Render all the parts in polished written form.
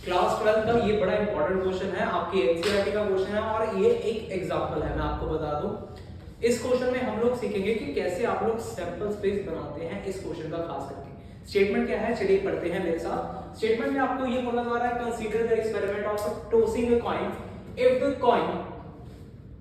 Class 12 का ये बड़ा इंपॉर्टेंट क्वेश्चन है, आपकी एनसीईआरटी का क्वेश्चन है और ये एक एग्जांपल है, मैं आपको बता दूं। इस क्वेश्चन में हम लोग सीखेंगे कि कैसे आप लोग सैंपल स्पेस बनाते हैं इस क्वेश्चन का खास करके। स्टेटमेंट क्या है, चलिए पढ़ते हैं मेरे साथ। स्टेटमेंट में आपको ये बोला जा रहा है, consider the experiment of tossing a coin, if the coin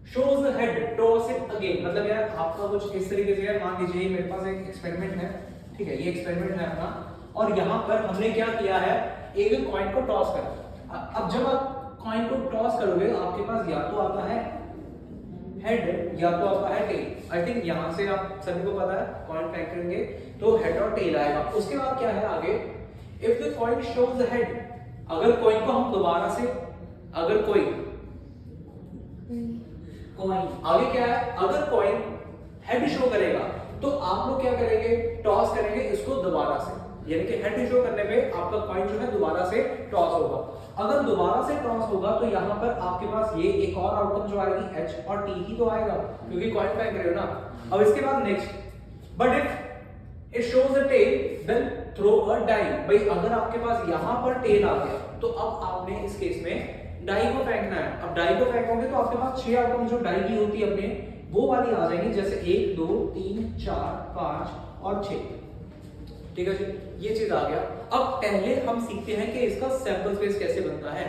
shows the head, toss it again. मतलब यार आपका कुछ इस तरीके से, यार मान लीजिए मेरे पास एक एक्सपेरिमेंट है, ठीक है, ये एक्सपेरिमेंट है अपना, और यहाँ पर हमने क्या किया है, एक कॉइन को टॉस करा। अब जब आप कॉइन को टॉस करोगे आपके पास या तो आता है हेड या तो आता है टेल। आई थिंक यहां से आप सभी को पता है, कॉइन फेंकेंगे तो हेड और टेल आएगा। उसके बाद क्या है आगे, if the coin shows the head, अगर कॉइन को हम दोबारा से, अगर कोई कॉइन आगे क्या है, अगर कॉइन हेड शो करेगा तो आप लोग क्या करेंगे, टॉस करेंगे इसको दोबारा से, यानी कि हेड शो करने पे आपका कॉइन जो है दोबारा से टॉस होगा। अगर दोबारा से टॉस होगा तो यहाँ पर आपके पास ये एक और आउटकम जो आएगी एच और टी ही तो आएगा, क्योंकि कॉइन फेंक रहे हो ना। अब इसके बाद next, but if it shows a tail then throw a die. भाई अगर आपके पास यहाँ पर टेल आ गया तो अब आपने इस केस में डाई को फेंकना है। अब डाई को फेंकोगे तो आपके पास 6 आउटकम जो डाई की होती है अपने वो वाली आ जाएंगी, जैसे 1 2 3 4 5 और 6। ठीक है जी, ये चीज आ गया। अब पहले हम सीखते हैं कि इसका सैंपल स्पेस कैसे बनता है।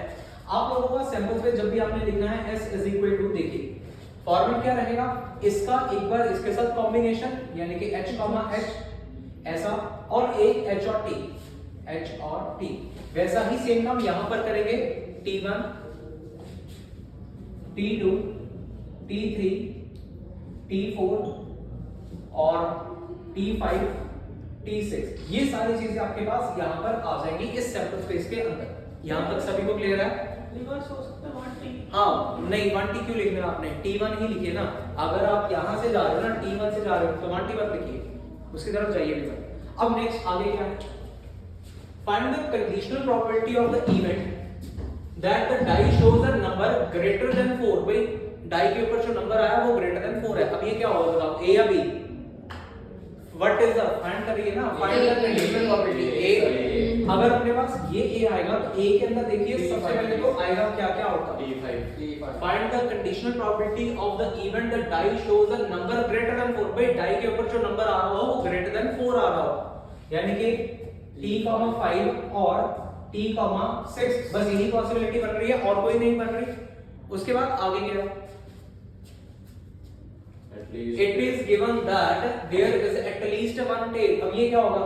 आप लोगों का सैंपल स्पेस जब भी आपने लिखना है S इज इक्वल टू, देखिए फॉर्मेट क्या रहेगा इसका, एक बार इसके साथ कॉम्बिनेशन यानी कि H कॉमा H ऐसा, और एक H और T, H और T। वैसा ही सेम काम यहां पर करेंगे, T1 T2 T3 T4 और T5 T6। ये सारी चीजें आपके पास यहाँ पर आ जाएंगी इस सैंपल स्पेस के अंदर। यहाँ तक सभी को क्लियर है? रिवर्स हो सकता है 1T। हाँ नहीं, 1T क्यों लिखना है आपने, T1 ही लिखिए ना। अगर आप यहाँ से जा रहे हो ना, T1 से जा रहे हो तो 1T मत लिखिए, उसकी तरफ जाइए भी। अब नेक्स्ट आगे क्या है, find the conditional probability of the event that the die shows a number greater than 4। भाई डाई के ऊपर जो नंबर आया वो ग्रेटर देन 4 है। अब ये क्या होगा बताओ, ए या B? What is the, find करिए ना, find the conditional probability. A, अगर अपने पास ये ए आएगा तो ए के अंदर देखिए सबसे पहले तो आएगा क्या क्या outcome, T5। Find the conditional probability of the event the die shows a number greater than 4। भाई डाई के ऊपर जो नंबर आ रहा हो वो ग्रेटर देन 4 आ रहा हो, यानी कि T,5 और T,6, बस यही पॉसिबिलिटी बन रही है और कोई नहीं बन रही। उसके बाद आगे क्या है, it is given that there is at least one tail। अब ये क्या होगा,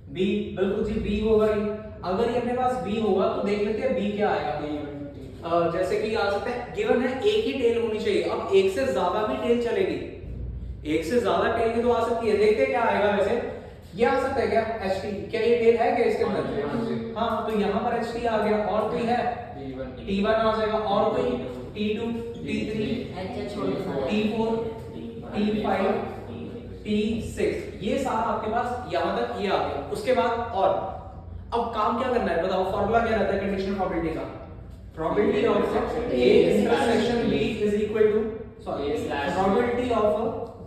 B, बिल्कुल जी B होगा ये। अगर ये अपने पास B होगा तो देख लेते हैं B क्या आएगा। जैसे कि आ सकता है गिवन है एक ही टेल होनी चाहिए। अब एक से ज्यादा भी टेल चलेगी, एक से ज्यादा टेल भी तो आ सकती है। देखते क्या आएगा, वैसे ये आ सकता है क्या HT, क्या ये टेल है क्या इसके अंदर? हाँ तो यहाँ पर HT आ गया, और कोई है T1 आ जाएगा, और कोई T2 T3 T4 T5 T6, ये सारा आपके पास यहां तक ये आ गया। उसके बाद और अब काम क्या करना है बताओ, फॉर्मूला क्या रहता है कंडीशनल प्रोबेबिलिटी का, probability of A intersection B is equal to, sorry probability of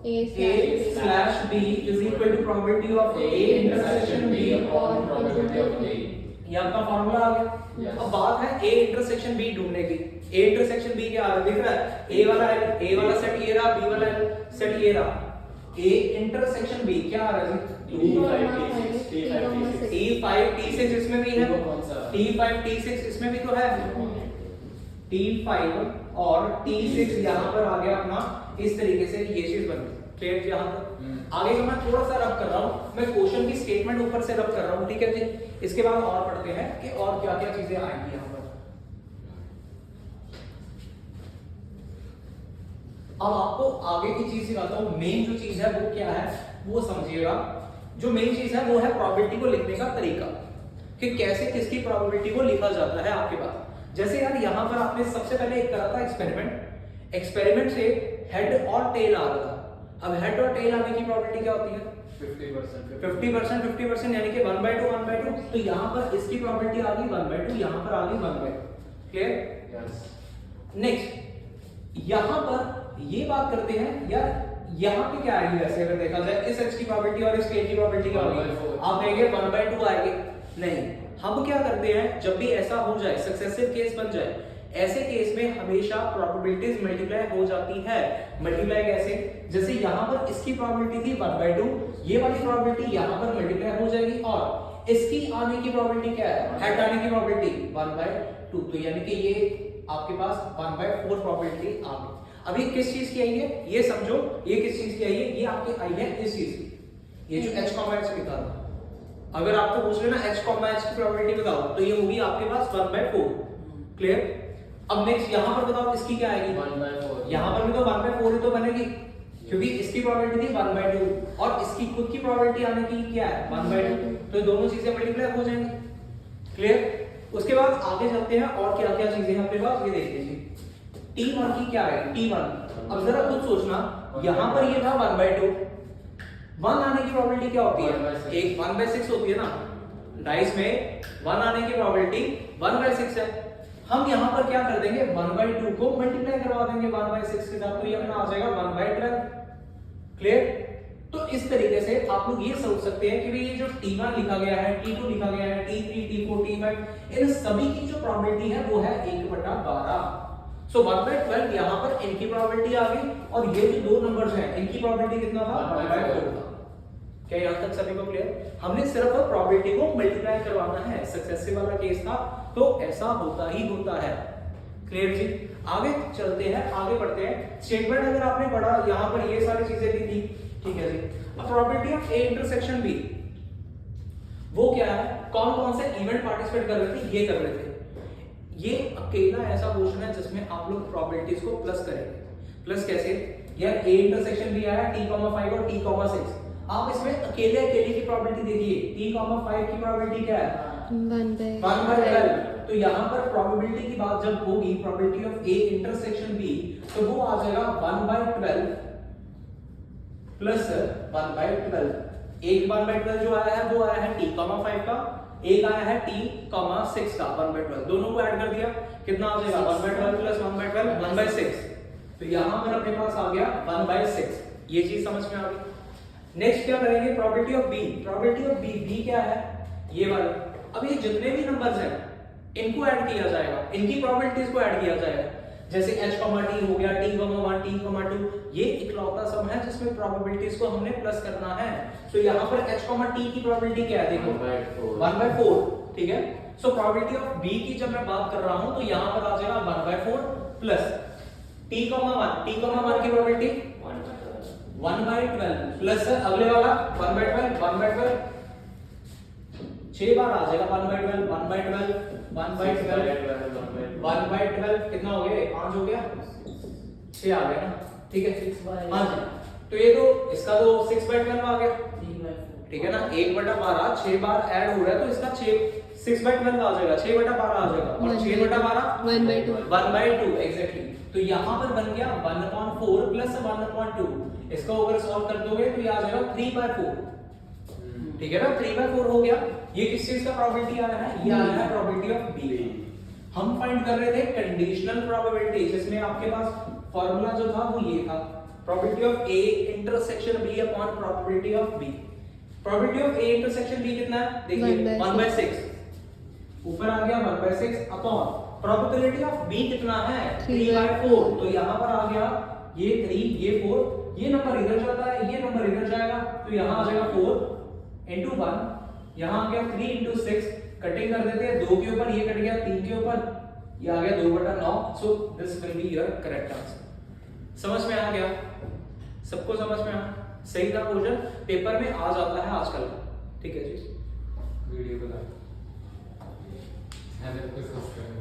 A slash B is equal to probability of A intersection B और प्रोबेबिलिटी ऑफ A। ये आपका फॉर्मूला आ गया। अब बात है A इंटरसेक्शन B ढूंढने की। A इंटरसेक्शन B क्या आ रहा है, दिख रहा है A वाला सेट ये रहा, B वाला सेट ये रहा। A इंटरसेक्शन B क्या आ रहा है जी, T5 T6 इसमें भी है, T5 T6 इसमें भी तो है, T5 और T6 यहाँ पर आ गया अपना। इस तरीके से ये चीज बन गई। क्लियर यहाँ तक? आगे का मैं थोड़ा सा रब कर रहा हूँ, मैं क्वेश्चन की स्टेटमेंट ऊपर से रब कर रहा हूँ, ठीक है जी। इसके बाद और पढ़ते हैं कि और क्या क्या चीजें आएंगी यहाँ पर। अब आपको आगे की चीज सिखाता हूँ। मेन जो चीज है वो क्या है वो समझिएगा। जो मेन चीज है वो है प्रोबेबिलिटी को लिखने का तरीका, कि कैसे किसकी प्रोबेबिलिटी को लिखा जाता है आपके पास। जैसे यार यहाँ पर आपने सबसे पहले एक करा था एक्सपेरिमेंट, एक्सपेरिमेंट से हेड और टेल आ रहा था। अब हेड और टेल आने की प्रोबेबिलिटी क्या होती है, 50% यानी कि 1/2 1/2। तो यहाँ पर इसकी प्रोबेबिलिटी आ गई 1/2, यहाँ पर आ गई 1/2। क्लियर? नेक्स्ट यहाँ पर ये बात करते हैं यार, यहाँ पे क्या आएगी वैसे अगर देखा जाए, इस h की प्रोबेबिलिटी और इस k की प्रोबेबिलिटी क्या होगी, आप कहेंगे 1/2 आएगी, नहीं हम क्या करते हैं, जब भी ऐसा हो जाए, सक्सेसिव केस बन जाए, ऐसे केस में हमेशा प्रोबेबिलिटीज मल्टीप्लाई हो जाती है। मल्टीप्लाई कैसे, जैसे यहाँ पर इसकी प्रोबेबिलिटी थी 1/2, ये वाली प्रोबेबिलिटी यहाँ पर मल्टीप्लाई हो जाएगी, और इसकी आने की प्रोबेबिलिटी क्या है, हेड आने की प्रोबेबिलिटी 1/2, तो यानी कि ये आपके पास 1/4 प्रोबेबिलिटी आ गई। अभी किस चीज की आई है ये समझो, ये किस चीज की आई है, ये आपकी आई है इस चीज की, ये जो h, h लिखा था। अगर आपको पूछ लेना h, h की प्रोबेबिलिटी बताओ, तो ये होगी आपके पास 1/4। क्लियर। अब नेक्स्ट यहां पर बताओ इसकी क्या आएगी, 1/4। यहां पर भी तो 1/4 ही तो बनेगी, क्योंकि इसकी प्रोबेबिलिटी थी 1/2 और इसकी खुद की प्रोबेबिलिटी आने की क्या है 1/2, तो ये दोनों चीजें मल्टीप्लाई हो जाएंगी। क्लियर। उसके बाद आगे चलते हैं और क्या क्या चीजें हैं अपने पास, ये देख लीजिए। T1 की क्या है, T1 अब जरा खुद सोचना, यहां पर ये था 1/2, 1 आने की प्रोबेबिलिटी क्या होती है, एक 1/6 होती है ना, डाइस में 1 आने की प्रोबेबिलिटी 1/6 है। हम यहां पर क्या कर देंगे, 1/2 को मल्टीप्लाई करवा देंगे 1/6 के साथ, तो ये अपना आ जाएगा 1/12। क्लियर। तो इस तरीके से आप लोग ये सोच सकते हैं कि भाई ये जो T1 लिखा गया है, T2 लिखा गया है, T3, T4, T5, इन सभी की जो प्रोबेबिलिटी है वो है 1/12। सो 1/12 यहां पर इनकी प्रोबेबिलिटी आ गई, और ये जो दो नंबर्स हैं इनकी प्रोबेबिलिटी कितना था, 1/4 था। क्या यहां तक सभी को क्लियर। हमने सिर्फ प्रोबेबिलिटी को मल्टीप्लाई करवाना है, सक्सेसिव वाला केस था तो ऐसा होता ही होता है। क्लियर जी। आगे चलते हैं, आगे बढ़ते हैं। स्टेटमेंट अगर आपने पढ़ा, यहां पर ये सारी चीजें भी थी, ठीक है जी। अब probability of A intersection B, वो क्या है, कौन कौन से इवेंट पार्टिसिपेट कर रहे थे, ये कर रहे थे। ये अकेला ऐसा क्वेश्चन है जिसमें आप लोग प्रोबेबिलिटीज को प्लस करेंगे। प्लस कैसे, यार ए इंटरसेक्शन भी आया T,5 और T,6, आप इसमें अकेले अकेले की प्रोबेबिलिटी देखिए, T,5 की प्रोबेबिलिटी क्या है 1/12, तो यहाँ पर प्रोबेबिलिटी की बात जब होगी, probability of A intersection B, तो वो आ जाएगा 1/12 प्लस 1/12। एक 1/12 जो आया है वो आया है T,5 का, एक आया है T,6 का 1/12, दोनों को ऐड कर दिया कितना आ जाएगा 1/12 प्लस 1/12 1/6, तो यहां पर अपने पास आ गया 1/6। ये चीज समझ में आ गई। नेक्स्ट क्या करेंगे, probability of B. Probability of B, B क्या है, ये वाला। अब ये जितने भी नंबर्स हैं इनको ऐड किया जाएगा, इनकी प्रोबेबिलिटीज को ऐड किया जाएगा, जैसे h, t हो गया, t,1, t,2, ये इकलौता सम है जिसमें प्रोबेबिलिटीज को हमने प्लस करना है। सो यहाँ पर h, t की प्रोबेबिलिटी क्या है, देखो 1/4, ठीक है। सो प्रोबेबिलिटी ऑफ b की जब मैं बात कर रहा हूं तो यहाँ पर आ जाएगा 1/4 प्लस t,1 की प्रोबेबिलिटी 1/12 प्लस अगले वाला 1/12 6 बार आ जाएगा 1/12 कितना हो गया, 5 हो गया, 6 आ गया ना, ठीक है। हाँ जी, तो ये तो इसका तो 6/12 आ गया, ठीक है ना, 1/12 6 बार ऐड हो रहा है तो इसका 6/12 आ जाएगा, 6/12 आ जाएगा, और 6/12 1/2 एग्जैक्टली। तो यहाँ पर बन गया 1/4 प्लस 1/2, इसको अगर सॉल्व कर दोगे तो ये आ जाएगा 3/4, ठीक है ना, 3/4 हो गया। ये किस चीज का प्रोबेबिलिटी आया है, ये आया है प्रोबेबिलिटी ऑफ बी। हम फाइंड कर रहे थे कंडीशनल प्रोबेबिलिटी, जिसमें आपके पास फार्मूला जो था वो ये था, probability of A intersection B upon probability of B. Probability of A intersection B कितना है, देखिए 1/6, ऊपर आ गया 1/6 अपॉन प्रोबेबिलिटी ऑफ बी कितना है 3/4, तो यहां पर आ गया ये 3, ये 4, ये नंबर इधर जाता है, ये नंबर इधर जाएगा, तो यहां आ जाएगा 4 into 1, यहां आ गया 3 into 6, कटिंग कर देते हैं, 2 के ऊपर ये कट गया, 3 के ऊपर ये आ गया 2/9, so this will be your correct answer. समझ में आ गया, सबको समझ में आ, सही था क्वेश्चन, पेपर में आ जाता है आजकल, ठीक है जी। वीडियो को लाइक, चैनल को सब्सक्राइब